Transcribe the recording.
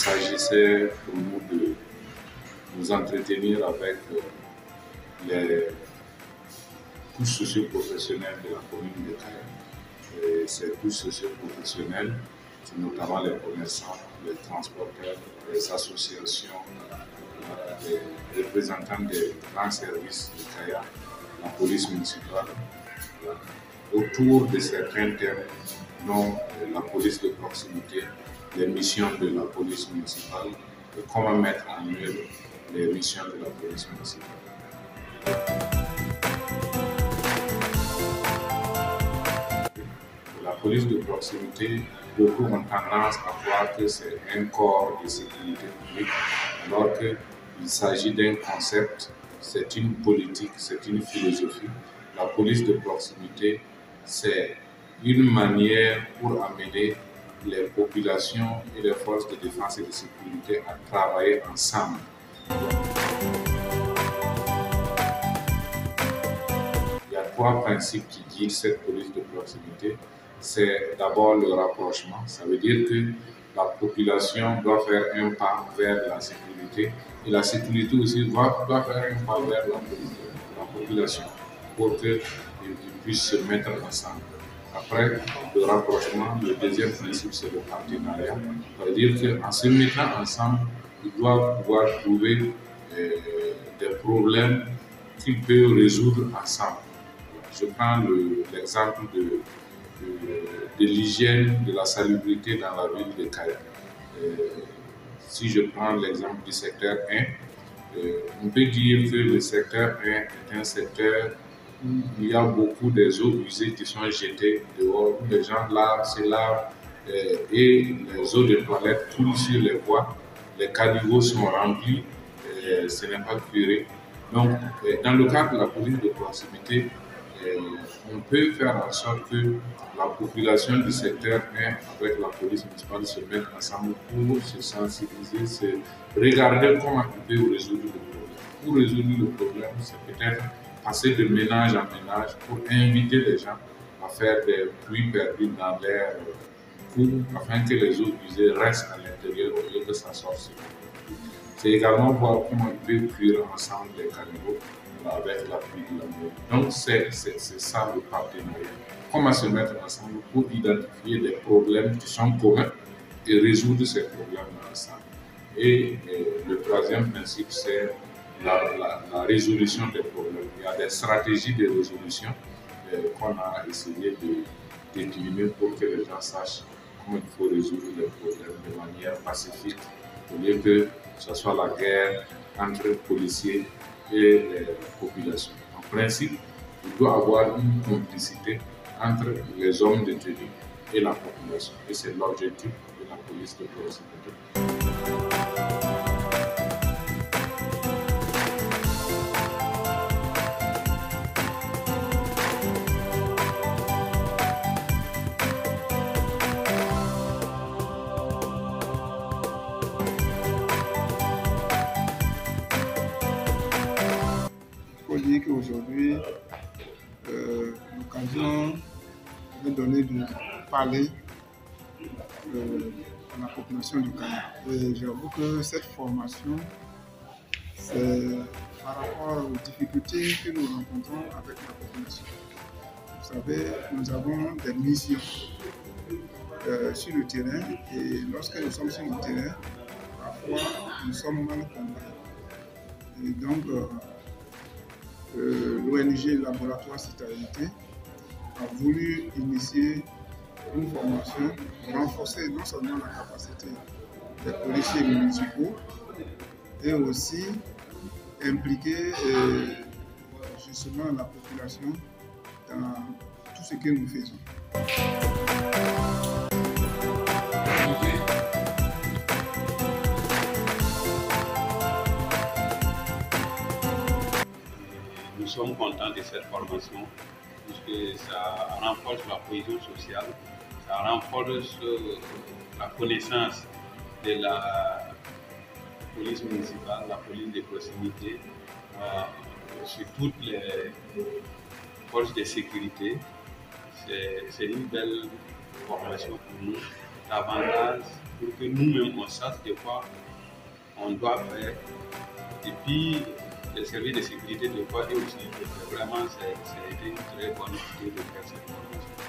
s'agissait pour nous de nous entretenir avec les couches socio-professionnelles de la commune de Kaya. Et ces couches socio-professionnelles, c'est notamment les commerçants, les transporteurs, les associations, les représentants des grands services de Kaya, la police municipale, autour de certains thèmes, dont la police de proximité, les missions de la police municipale et comment mettre en œuvre les missions de la police municipale. La police de proximité, beaucoup ont tendance à croire que c'est un corps de sécurité publique, alors qu'il s'agit d'un concept, c'est une politique, c'est une philosophie. La police de proximité, c'est une manière pour amener les populations et les forces de défense et de sécurité à travailler ensemble. Il y a trois principes qui guident cette police de proximité. C'est d'abord le rapprochement, ça veut dire que la population doit faire un pas vers la sécurité et la sécurité aussi doit faire un pas vers la population pour qu'ils puissent se mettre ensemble. Après le rapprochement, le deuxième principe c'est le partenariat, ça veut dire qu'en se mettant ensemble, ils doivent pouvoir trouver des problèmes qu'ils peuvent résoudre ensemble. Je prends l'exemple de l'hygiène, de la salubrité dans la ville de Kaya. Si je prends l'exemple du secteur 1, on peut dire que le secteur 1 est un secteur où il y a beaucoup des eaux usées qui sont jetées dehors, où les gens se lavent et les eaux de toilette coulent sur les voies, les caniveaux sont remplis, ce n'est pas curé. Donc, dans le cadre de la police de proximité, on peut faire en sorte que la population du secteur 1 avec la police municipale se mettent ensemble pour se sensibiliser, regarder comment ils peuvent résoudre le problème. Pour résoudre le problème, c'est peut-être passer de ménage en ménage pour inviter les gens à faire des pluies perdues dans l'air afin que les eaux usées restent à l'intérieur au lieu que ça sorte sur le produit. C'est également voir comment ils peuvent cuire ensemble les caniveaux avec l'appui de la mairie. Donc c'est ça le partenariat. Comment se mettre ensemble pour identifier des problèmes qui sont communs et résoudre ces problèmes ensemble. Et le troisième principe, c'est la résolution des problèmes. Il y a des stratégies de résolution qu'on a essayé de décliner pour que les gens sachent comment il faut résoudre les problèmes de manière pacifique, au lieu que ce soit la guerre entre policiers et les populations. En principe, il doit y avoir une complicité entre les hommes de tenue et la population. Et c'est l'objectif de la police de proximité. Il faut dire qu'aujourd'hui, l'occasion est donnée de parler à la population du Kaya. Et j'avoue que cette formation, c'est par rapport aux difficultés que nous rencontrons avec la population. Vous savez, nous avons des missions sur le terrain et lorsque nous sommes sur le terrain, parfois nous sommes mal compris. Et donc, l'ONG Laboratoire Citoyenneté a voulu initier une formation pour renforcer non seulement la capacité des policiers municipaux, et aussi impliquer justement la population dans tout ce que nous faisons. Nous sommes contents de cette formation puisque ça renforce la cohésion sociale, ça renforce la connaissance de la police municipale, la police de proximité, sur toutes les forces de sécurité. C'est une belle formation pour nous davantage pour que nous-mêmes on sache de quoi on doit faire. Et puis, les services de sécurité de quoi et aussi, vraiment, c'est une très bonne idée de faire cette formation.